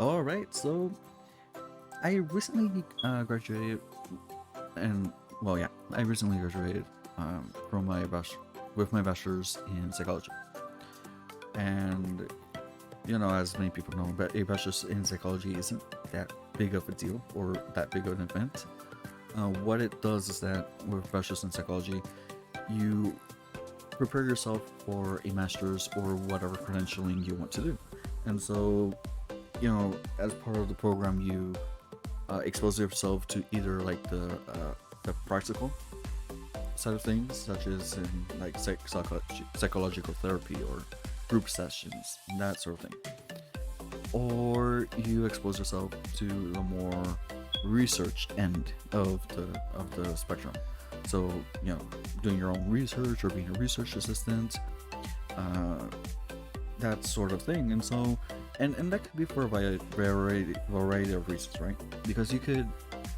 All right, so I recently graduated, and well, yeah, I recently graduated from my with my bachelor's in psychology, and as many people know, but a bachelor's in psychology isn't that big of a deal or that big of an event. What it does is that with bachelor's in psychology, you prepare yourself for a master's or whatever credentialing you want to do, and so as part of the program, you expose yourself to either like the practical side of things, such as in like psychological therapy or group sessions, that sort of thing, or you expose yourself to the more research end of the spectrum. So doing your own research or being a research assistant, uh, that sort of thing. And so and that could be for a variety of reasons, right? Because you could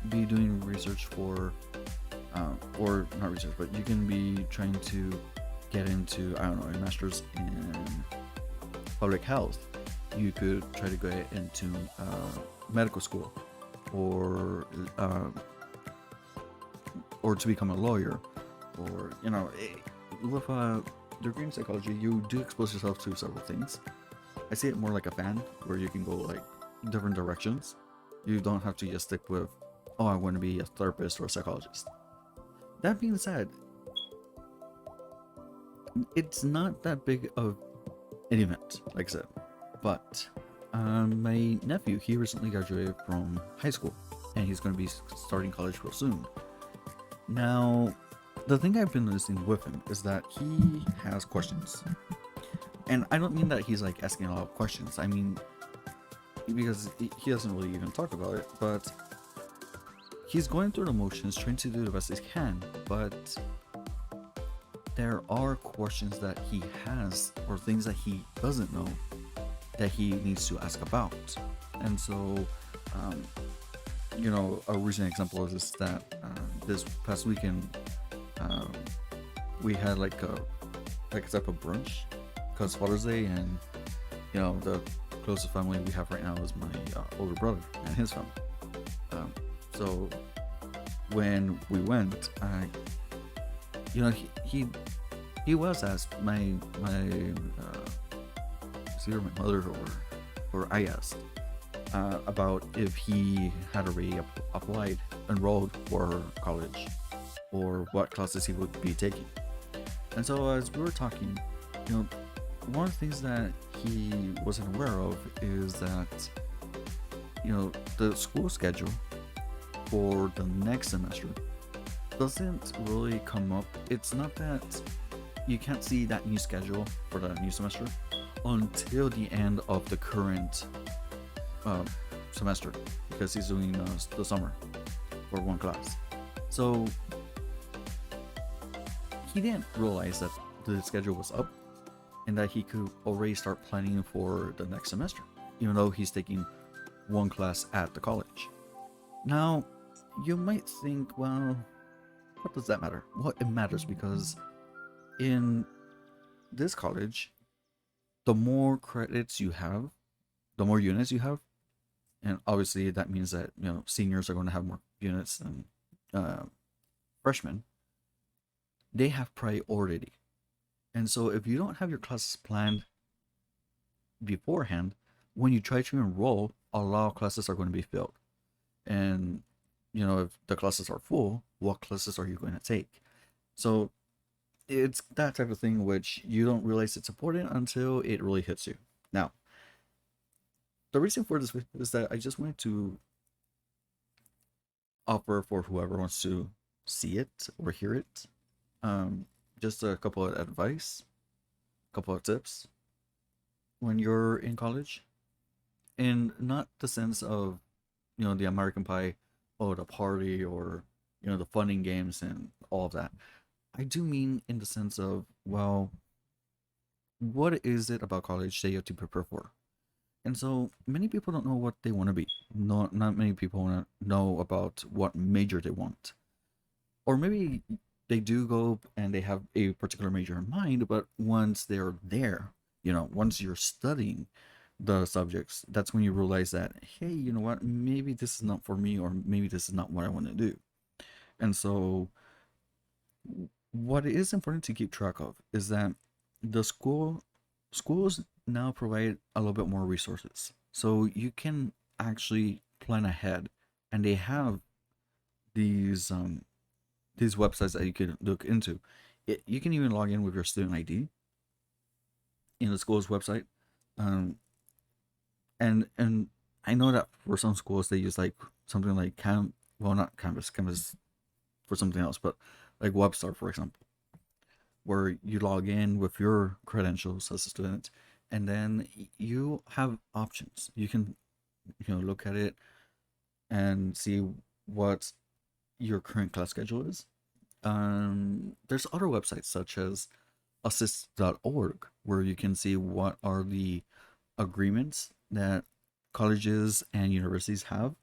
be doing research for or not research, but you can be trying to get into, I don't know, a master's in public health. You could try to get into medical school, or to become a lawyer, or with a degree in psychology, you do expose yourself to several things. I see it more like a fan, where you can go like different directions. You don't have to just stick with, oh, I want to be a therapist or a psychologist. That being said, it's not that big of an event, like I said. But my nephew, he recently graduated from high school, and he's going to be starting college real soon. Now, the thing I've been noticing with him is that he has questions. And I don't mean that he's like asking a lot of questions. I mean, because he doesn't really even talk about it, but he's going through the motions, trying to do the best he can. But there are questions that he has, or things that he doesn't know, that he needs to ask about. And so, a recent example is that this past weekend, we had like a type of brunch, because Father's Day, and the closest family we have right now is my older brother and his family. So when we went, he was asked, my either my mother or I asked about if he had already enrolled for college, or what classes he would be taking. And so as we were talking, one of the things that he wasn't aware of is that the school schedule for the next semester doesn't really come up. It's not that you can't see that new schedule for the new semester until the end of the current semester, because he's doing the summer for one class. So he didn't realize that the schedule was up, and that he could already start planning for the next semester, even though he's taking one class at the college. Now, you might think, well, what does that matter? Well, it matters because in this college, the more credits you have, the more units you have, and obviously that means that seniors are going to have more units than freshmen. They have priority, and so if you don't have your classes planned beforehand, when you try to enroll, a lot of classes are going to be filled. And if the classes are full, what classes are you going to take? So it's that type of thing which you don't realize it's important until it really hits you. Now, the reason for this is that I just wanted to offer, for whoever wants to see it or hear it, just a couple of advice, a couple of tips when you're in college. And not the sense of the American Pie, oh, the party, or the fun games and all of that. I do mean in the sense of, well, what is it about college that you have to prepare for? And so many people don't know what they want to be. Not many people want to know about what major they want. Or maybe they do go and they have a particular major in mind, but once they're there, once you're studying, the subjects, that's when you realize that, hey, you know what, maybe this is not for me, or maybe this is not what I want to do. And so what is important to keep track of is that the schools now provide a little bit more resources, so you can actually plan ahead, and they have these websites that you can look into. You can even log in with your student ID in the school's website. um, and I know that for some schools they use like something like well, not Canvas for something else, but like Webstar, for example, where you log in with your credentials as a student, and then you have options. You can, look at it and see what your current class schedule is. There's other websites such as assist.org, where you can see what are the agreements that colleges and universities have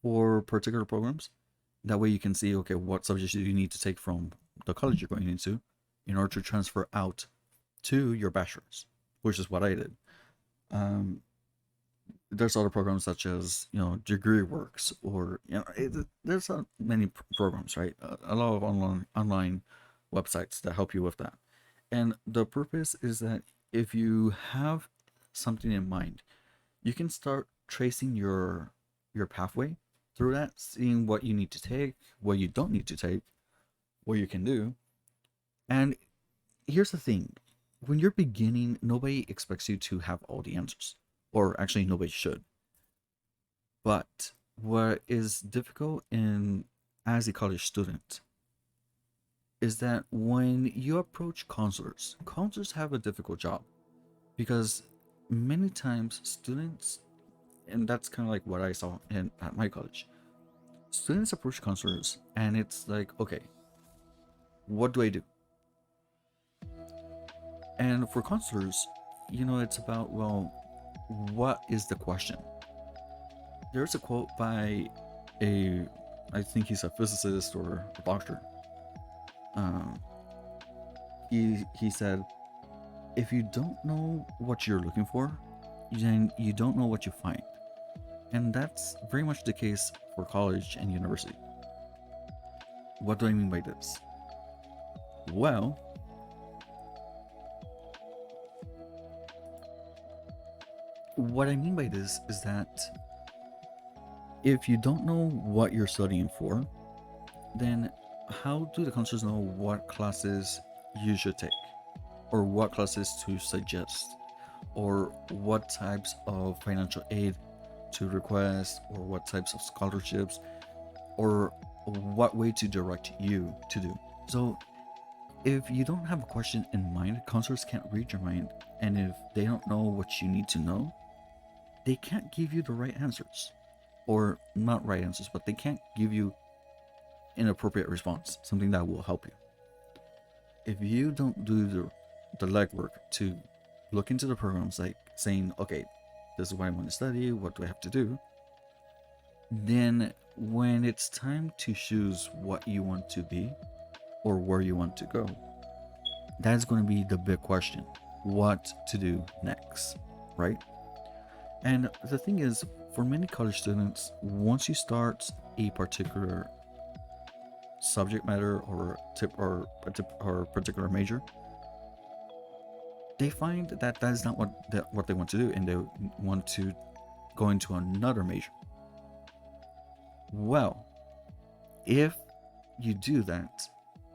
for particular programs. That way you can see, okay, what subjects do you need to take from the college you're going into in order to transfer out to your bachelor's, which is what I did. Um, there's other programs such as, degree works, or there's many programs, right? A lot of online websites that help you with that. And the purpose is that if you have something in mind, you can start tracing your pathway through that, seeing what you need to take, what you don't need to take, what you can do. And here's the thing: when you're beginning, nobody expects you to have all the answers, or actually, nobody should. But what is difficult in as a college student is that when you approach counselors have a difficult job, because many times students, and that's kind of like what I saw at my college, students approach counselors and it's like, okay, what do I do? And for counselors, it's about, well, what is the question? There's a quote by a, I think he's a physicist or a doctor. Um, he said, if you don't know what you're looking for, then you don't know what you find. And that's very much the case for college and university. What do I mean by this? Well, what I mean by this is that if you don't know what you're studying for, then how do the counselors know what classes you should take, or what classes to suggest, or what types of financial aid to request, or what types of scholarships, or what way to direct you to do? So if you don't have a question in mind, counselors can't read your mind, and if they don't know what you need to know, they can't give you the right answers. Or not right answers, but they can't give you an appropriate response, something that will help you. If you don't do the legwork to look into the programs, like saying, okay, this is what I want to study, what do I have to do, then when it's time to choose what you want to be or where you want to go, that's going to be the big question: what to do next, right? And the thing is, for many college students, once you start a particular subject matter or or particular major, they find that that is not what they want to do, and they want to go into another major. Well, if you do that,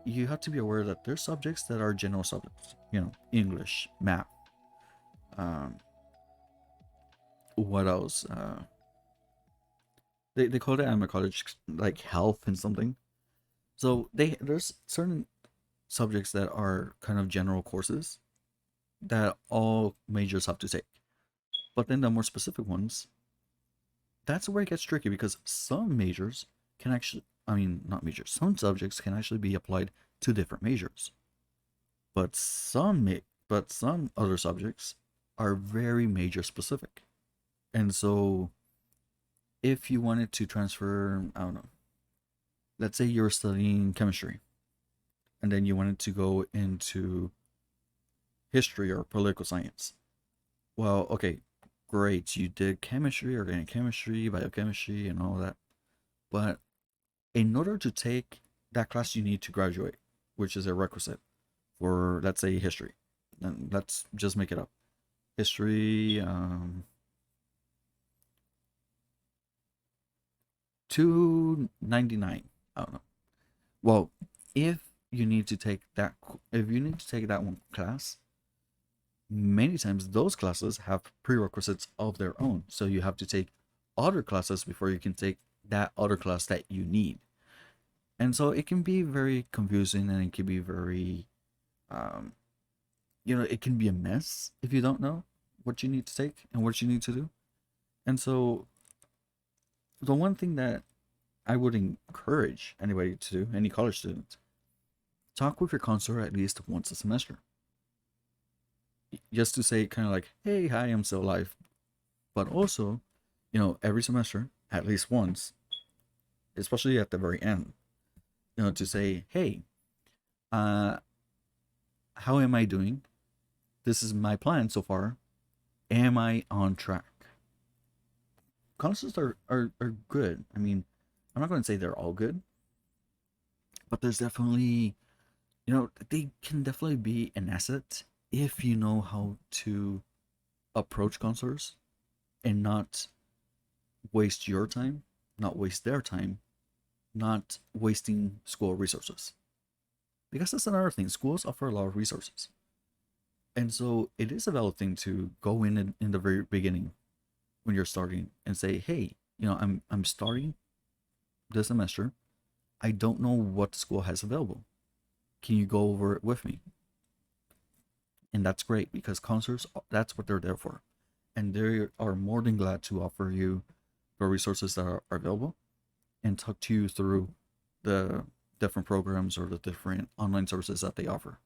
you have to be aware that there's subjects that are general subjects, English, math, um, what else? They call it at my college like health and something. So there's certain subjects that are kind of general courses that all majors have to take. But then the more specific ones, that's where it gets tricky, because some majors can actually, I mean, not majors, some subjects can actually be applied to different majors. But some other subjects are very major specific. And so if you wanted to transfer, I don't know, let's say you're studying chemistry and then you wanted to go into history or political science. Well, okay, great. You did chemistry, organic chemistry, biochemistry, and all that. But in order to take that class, you need to graduate, which is a requisite for, let's say, history. And let's just make it up. History, 299. I don't know. Well, if you need to take that, if you need to take that one class, many times those classes have prerequisites of their own. So you have to take other classes before you can take that other class that you need. And so it can be very confusing, and it can be very, um, it can be a mess if you don't know what you need to take and what you need to do. And so the one thing that I would encourage anybody to do, any college student, talk with your counselor at least once a semester. Just to say, kind of like, hey, hi, I'm still alive. But also, every semester, at least once, especially at the very end, to say, hey, uh, how am I doing? This is my plan so far. Am I on track? Counselors are good. I mean, I'm not going to say they're all good, but there's definitely, they can definitely be an asset if you know how to approach counselors and not waste your time, not waste their time, not wasting school resources. Because that's another thing. Schools offer a lot of resources. And so it is a valid thing to go in the very beginning when you're starting and say, hey, I'm starting this semester. I don't know what the school has available. Can you go over it with me? And that's great, because counselors, that's what they're there for. And they are more than glad to offer you the resources that are available and talk to you through the different programs or the different online services that they offer.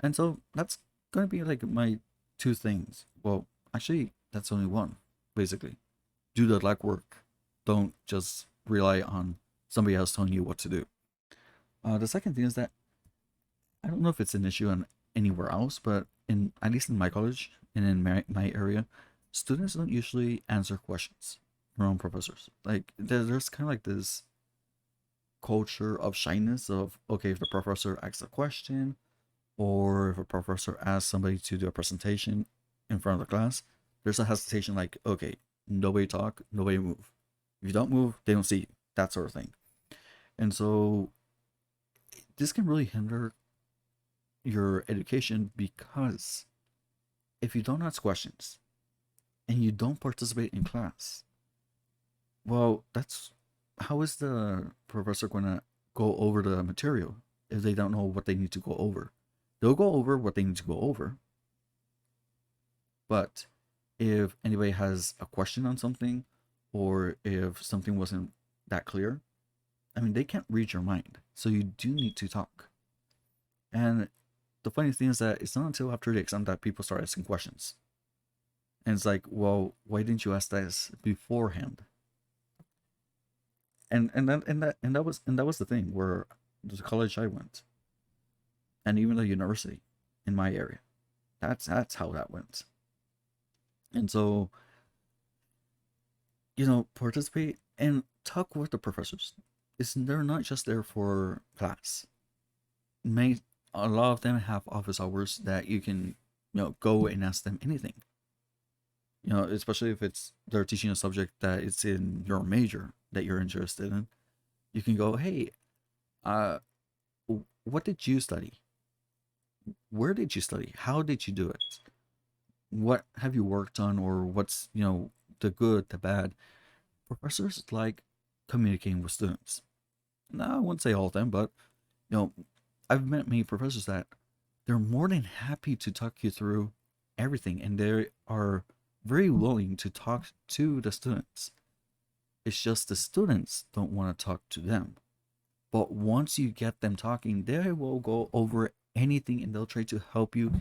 And so that's going to be like my two things. Well, actually, that's only one, basically. Do the legwork. Don't just rely on somebody else telling you what to do. The second thing is that I don't know if it's an issue anywhere else, but at least in my college and in my area, students don't usually answer questions from professors. Like there's kind of like this culture of shyness of, okay, if the professor asks a question, or if a professor asks somebody to do a presentation in front of the class, there's a hesitation like, okay, nobody talk, nobody move. If you don't move, they don't see you, that sort of thing. And so this can really hinder your education, because if you don't ask questions and you don't participate in class, well, that's how is the professor going to go over the material if they don't know what they need to go over? They'll go over what they need to go over, but if anybody has a question on something, or if something wasn't that clear, I mean, they can't read your mind. So you do need to talk. And the funny thing is that it's not until after the exam that people start asking questions. And it's like, well, why didn't you ask this beforehand? And that was the thing where the college I went, and even the university in my area. That's how that went. And so, participate and talk with the professors. They're not just there for class. May A lot of them have office hours that you can, go and ask them anything. Especially if they're teaching a subject that it's in your major that you're interested in. You can go, hey, uh, what did you study? Where did you study? How did you do it? What have you worked on, or what's, the good, the bad? Professors like communicating with students. Now, I wouldn't say all of them, but, you know, I've met many professors that they're more than happy to talk you through everything, and they are very willing to talk to the students. It's just the students don't want to talk to them. But once you get them talking, they will go over anything, and they'll try to help you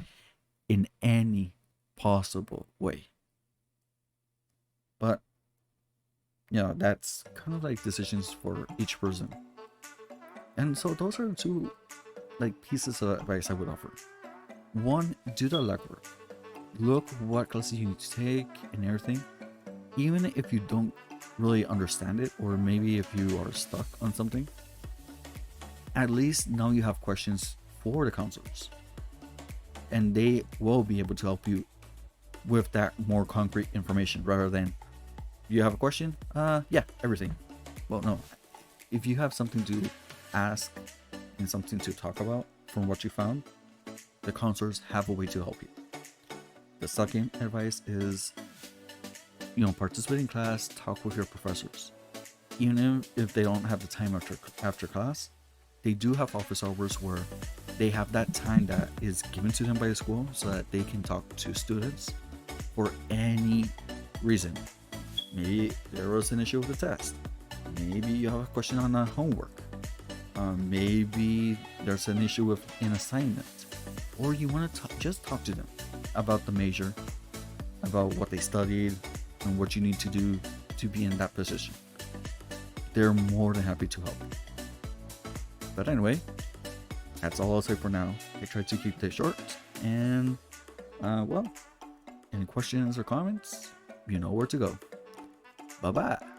in any possible way. But that's kind of like decisions for each person. And so those are two like pieces of advice I would offer. One, do the legwork. look what classes you need to take and everything. Even if you don't really understand it, or maybe if you are stuck on something, at least now you have questions for the counselors, and they will be able to help you with that more concrete information rather than you have a question, yeah, everything. Well, no, if you have something to ask and something to talk about from what you found, the counselors have a way to help you. The second advice is, participate in class, talk with your professors. Even if they don't have the time after class, they do have office hours where they have that time that is given to them by the school so that they can talk to students for any reason. Maybe there was an issue with the test. Maybe you have a question on the homework. Maybe there's an issue with an assignment. Or you want to just talk to them about the major, about what they studied, and what you need to do to be in that position. They're more than happy to help. But anyway, that's all I'll say for now. I tried to keep this short, and any questions or comments, you know where to go. Bye bye.